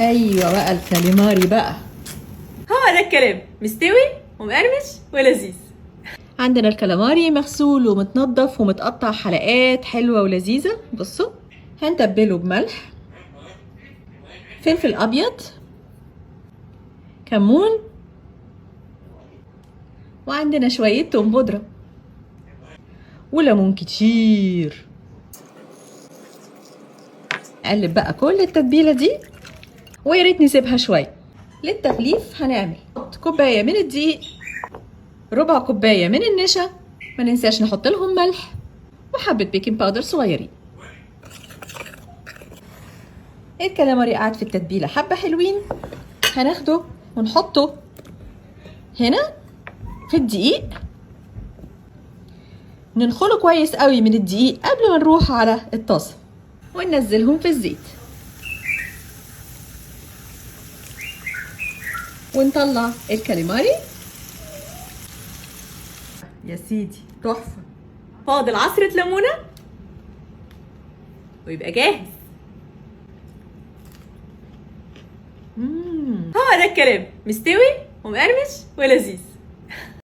ايوه بقى الكاليماري بقى. هو ده الكلام، مستوي ومقرمش ولذيذ. عندنا الكاليماري مغسول ومتنضف ومتقطع حلقات حلوه ولذيذه. بصوا، هنتبله بملح، فلفل ابيض، كمون، وعندنا شويه توم بودره وليمون كتير. نقلب بقى كل التتبيله دي، ويا ريت نسيبها شويه. للتغليف هنعمل كوبايه من الدقيق، ربع كوبايه من النشا، ما ننساش نحط لهم ملح، وحبه بيكنج باودر صغيرين. الكاليماري قعد في التتبيله حبه حلوين، هناخده ونحطه هنا في الدقيق، ننخله كويس قوي من الدقيق قبل ما نروح على الطاسه، وننزلهم في الزيت، ونطلع الكاليماري. يا سيدي تحفه. فاضل عصرة ليمونة ويبقى جاهز. هو ده الكلام، مستوي ومقرمش ولذيذ.